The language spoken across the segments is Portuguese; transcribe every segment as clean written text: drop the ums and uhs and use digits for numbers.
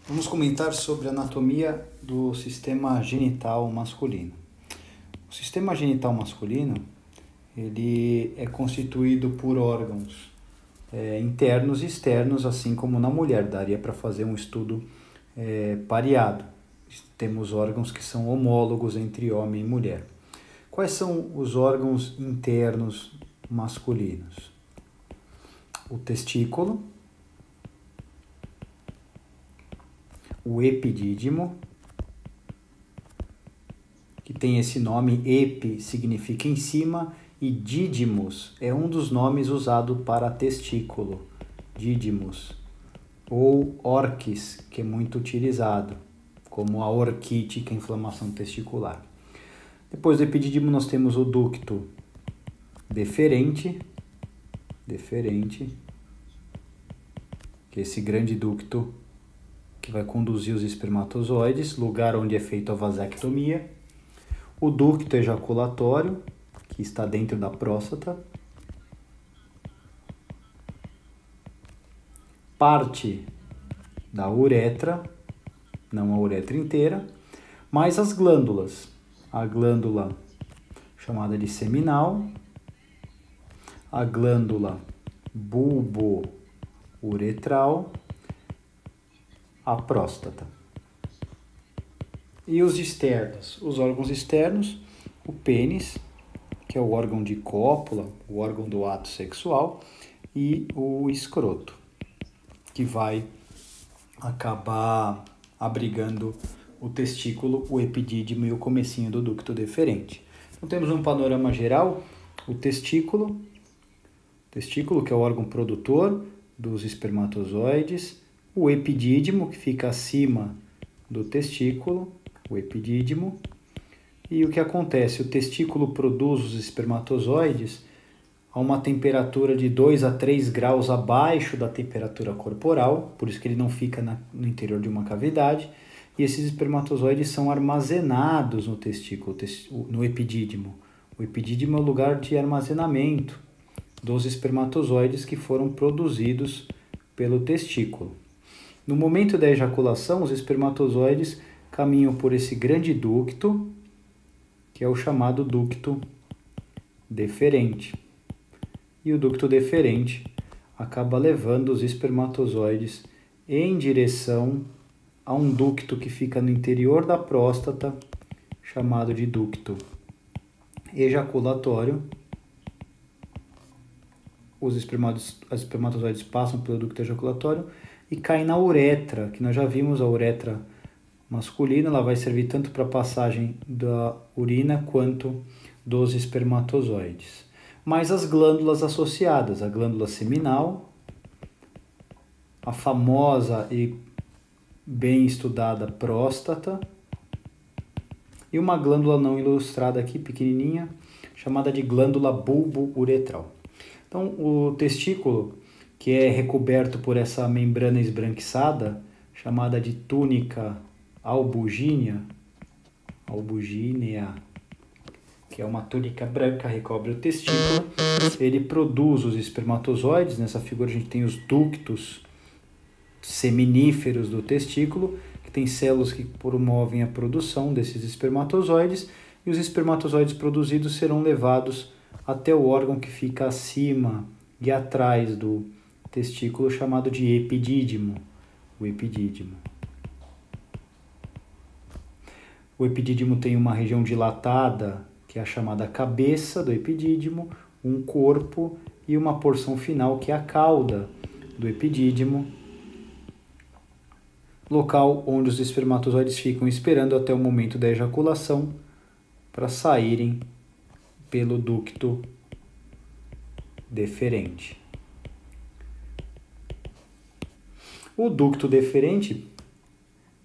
Vamos comentar sobre a anatomia do sistema genital masculino. O sistema genital masculino, ele é constituído por órgãos internos e externos, assim como na mulher. Daria para fazer um estudo pareado. Temos órgãos que são homólogos entre homem e mulher. Quais são os órgãos internos masculinos? O testículo, o epidídimo, que tem esse nome, epi significa em cima, e dídimos é um dos nomes usado para testículo, dídimos, ou orquis, que é muito utilizado, como a orquite, que é a inflamação testicular. Depois do epidídimo nós temos o ducto deferente, que é esse grande ducto que vai conduzir os espermatozoides, lugar onde é feita a vasectomia. O ducto ejaculatório, que está dentro da próstata. Parte da uretra, não a uretra inteira, mas as glândulas. A glândula chamada de seminal, a glândula bulbo-uretral, a próstata. E os externos? Os órgãos externos, o pênis, que é o órgão de cópula, o órgão do ato sexual, e o escroto, que vai acabar abrigando o testículo, o epidídimo e o comecinho do ducto deferente. Então temos um panorama geral, o testículo, que é o órgão produtor dos espermatozoides, o epidídimo, que fica acima do testículo, o epidídimo. E o que acontece? O testículo produz os espermatozoides a uma temperatura de 2 a 3 graus abaixo da temperatura corporal, por isso que ele não fica no interior de uma cavidade, e esses espermatozoides são armazenados no testículo, no epidídimo. O epidídimo é o lugar de armazenamento dos espermatozoides que foram produzidos pelo testículo. No momento da ejaculação, os espermatozoides caminham por esse grande ducto, que é o chamado ducto deferente. E o ducto deferente acaba levando os espermatozoides em direção a um ducto que fica no interior da próstata, chamado de ducto ejaculatório. Os espermatozoides passam pelo ducto ejaculatório e caem na uretra, que nós já vimos. A uretra masculina, ela vai servir tanto para a passagem da urina quanto dos espermatozoides. Mas as glândulas associadas, a glândula seminal, a famosa e bem estudada próstata, e uma glândula não ilustrada aqui, pequenininha, chamada de glândula bulbo-uretral. Então, o testículo, que é recoberto por essa membrana esbranquiçada, chamada de túnica albugínea, que é uma túnica branca, recobre o testículo. Ele produz os espermatozoides. Nessa figura a gente tem os ductos seminíferos do testículo, que tem células que promovem a produção desses espermatozoides, e os espermatozoides produzidos serão levados até o órgão que fica acima e atrás do testículo, chamado de epidídimo, o epidídimo. O epidídimo tem uma região dilatada, que é a chamada cabeça do epidídimo, um corpo e uma porção final, que é a cauda do epidídimo, local onde os espermatozoides ficam esperando até o momento da ejaculação para saírem pelo ducto deferente. O ducto deferente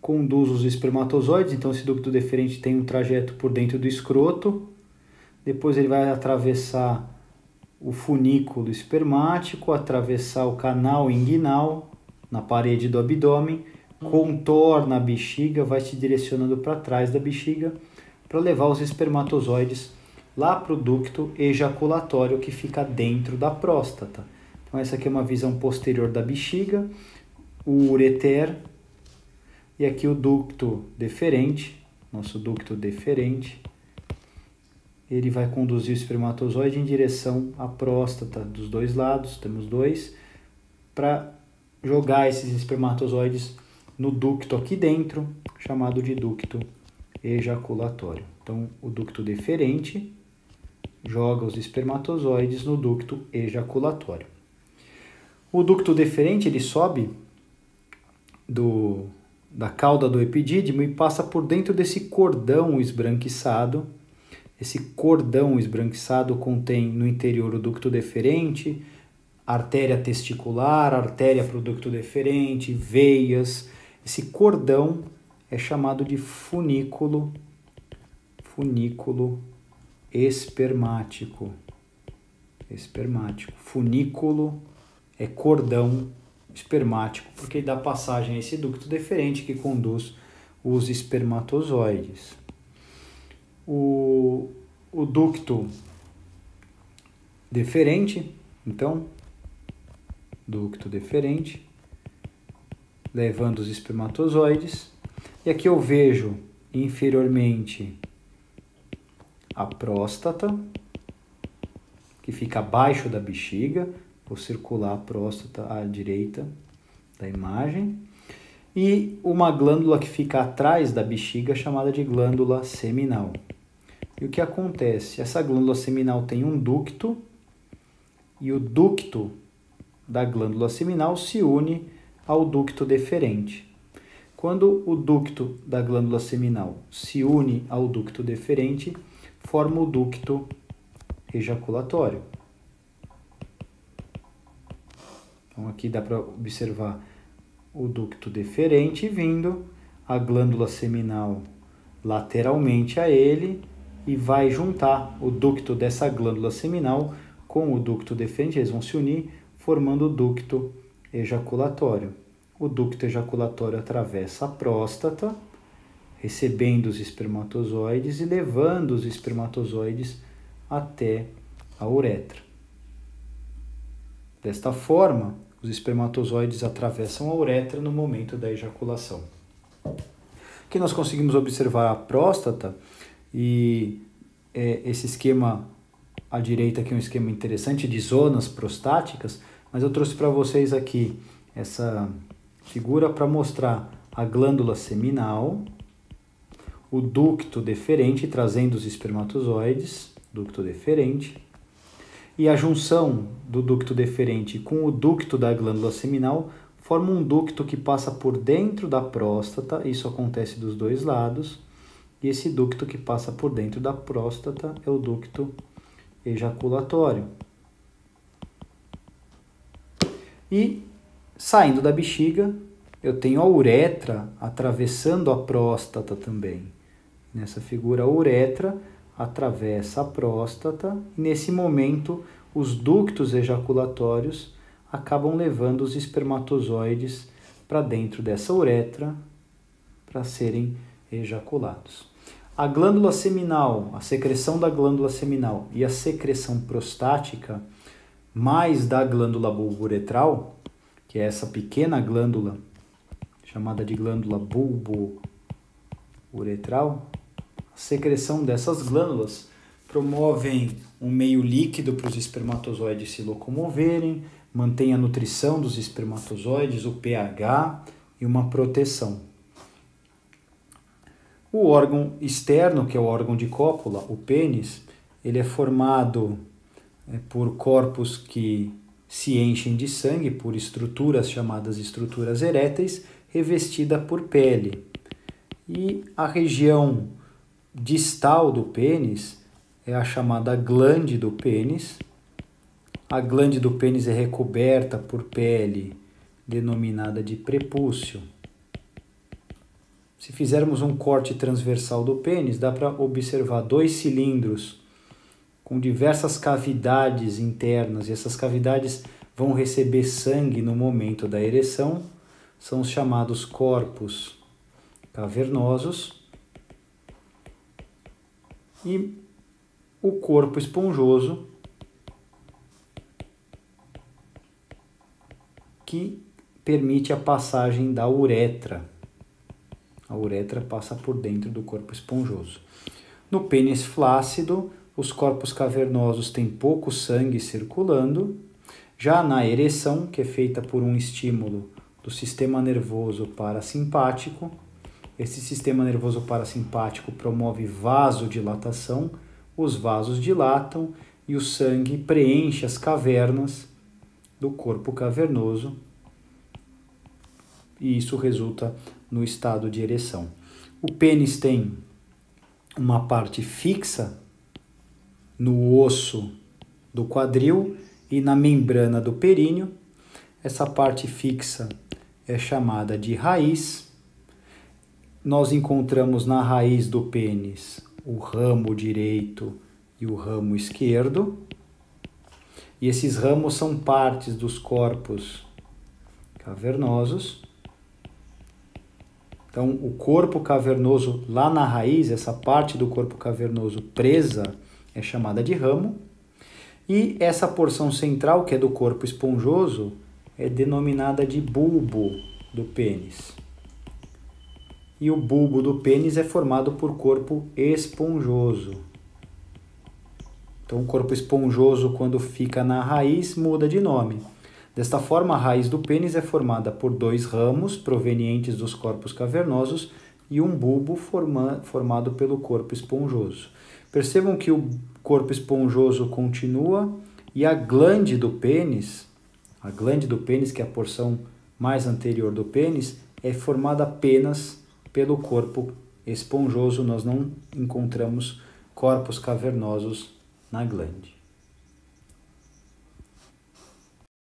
conduz os espermatozoides, então esse ducto deferente tem um trajeto por dentro do escroto, depois ele vai atravessar o funículo espermático, atravessar o canal inguinal na parede do abdômen, contorna a bexiga, vai se direcionando para trás da bexiga para levar os espermatozoides lá para o ducto ejaculatório, que fica dentro da próstata. Então essa aqui é uma visão posterior da bexiga, o ureter, E aqui o ducto deferente, nosso ducto deferente, ele vai conduzir o espermatozoide em direção à próstata dos dois lados, temos dois, para jogar esses espermatozoides no ducto aqui dentro, chamado de ducto ejaculatório. Então, o ducto deferente joga os espermatozoides no ducto ejaculatório. O ducto deferente ele sobe da cauda do epidídimo e passa por dentro desse cordão esbranquiçado. Esse cordão esbranquiçado contém no interior o ducto deferente, artéria testicular, artéria para o ducto deferente, veias. Esse cordão é chamado de funículo espermático. Funículo é cordão espermático, porque dá passagem a esse ducto deferente que conduz os espermatozoides. O ducto deferente, então, ducto deferente, levando os espermatozoides. E aqui eu vejo inferiormente a próstata, que fica abaixo da bexiga. Vou circular a próstata à direita da imagem. E uma glândula que fica atrás da bexiga, chamada de glândula seminal. E o que acontece? Essa glândula seminal tem um ducto, e o ducto da glândula seminal se une ao ducto deferente. Quando o ducto da glândula seminal se une ao ducto deferente, forma o ducto ejaculatório. Então aqui dá para observar o ducto deferente vindo, a glândula seminal lateralmente a ele, e vai juntar o ducto dessa glândula seminal com o ducto deferente, eles vão se unir, formando o ducto ejaculatório. O ducto ejaculatório atravessa a próstata, recebendo os espermatozoides e levando os espermatozoides até a uretra. Desta forma, os espermatozoides atravessam a uretra no momento da ejaculação. Aqui nós conseguimos observar a próstata e esse esquema à direita aqui é um esquema interessante de zonas prostáticas, mas eu trouxe para vocês aqui essa figura para mostrar a glândula seminal, o ducto deferente trazendo os espermatozoides, ducto deferente, e a junção do ducto deferente com o ducto da glândula seminal forma um ducto que passa por dentro da próstata, isso acontece dos dois lados, e esse ducto que passa por dentro da próstata é o ducto ejaculatório. E saindo da bexiga, eu tenho a uretra atravessando a próstata também. Nessa figura, a uretra atravessa a próstata e nesse momento os ductos ejaculatórios acabam levando os espermatozoides para dentro dessa uretra para serem ejaculados. A glândula seminal, a secreção da glândula seminal e a secreção prostática, mais da glândula bulbo-uretral, que é essa pequena glândula chamada de glândula bulbo-uretral, a secreção dessas glândulas promovem um meio líquido para os espermatozoides se locomoverem, mantém a nutrição dos espermatozoides, o pH e uma proteção. O órgão externo, que é o órgão de cópula, o pênis, ele é formado por corpos que se enchem de sangue, por estruturas chamadas estruturas eréteis, revestida por pele. E a região distal do pênis é a chamada glande do pênis. A glande do pênis é recoberta por pele, denominada de prepúcio. Se fizermos um corte transversal do pênis, dá para observar dois cilindros com diversas cavidades internas, e essas cavidades vão receber sangue no momento da ereção, são os chamados corpos cavernosos, e o corpo esponjoso, que permite a passagem da uretra. A uretra passa por dentro do corpo esponjoso. No pênis flácido, os corpos cavernosos têm pouco sangue circulando. Já na ereção, que é feita por um estímulo do sistema nervoso parasimpático, esse sistema nervoso parasimpático promove vasodilatação, os vasos dilatam e o sangue preenche as cavernas do corpo cavernoso e isso resulta no estado de ereção. O pênis tem uma parte fixa no osso do quadril e na membrana do períneo. Essa parte fixa é chamada de raiz. Nós encontramos na raiz do pênis o ramo direito e o ramo esquerdo. E esses ramos são partes dos corpos cavernosos. Então, o corpo cavernoso lá na raiz, essa parte do corpo cavernoso presa, é chamada de ramo. E essa porção central, que é do corpo esponjoso, é denominada de bulbo do pênis. E o bulbo do pênis é formado por corpo esponjoso. Então, o corpo esponjoso, quando fica na raiz, muda de nome. Desta forma, a raiz do pênis é formada por 2 ramos provenientes dos corpos cavernosos e um bulbo formado pelo corpo esponjoso. Percebam que o corpo esponjoso continua e a glande do pênis, que é a porção mais anterior do pênis, é formada apenas pelo corpo esponjoso. Nós não encontramos corpos cavernosos na glande.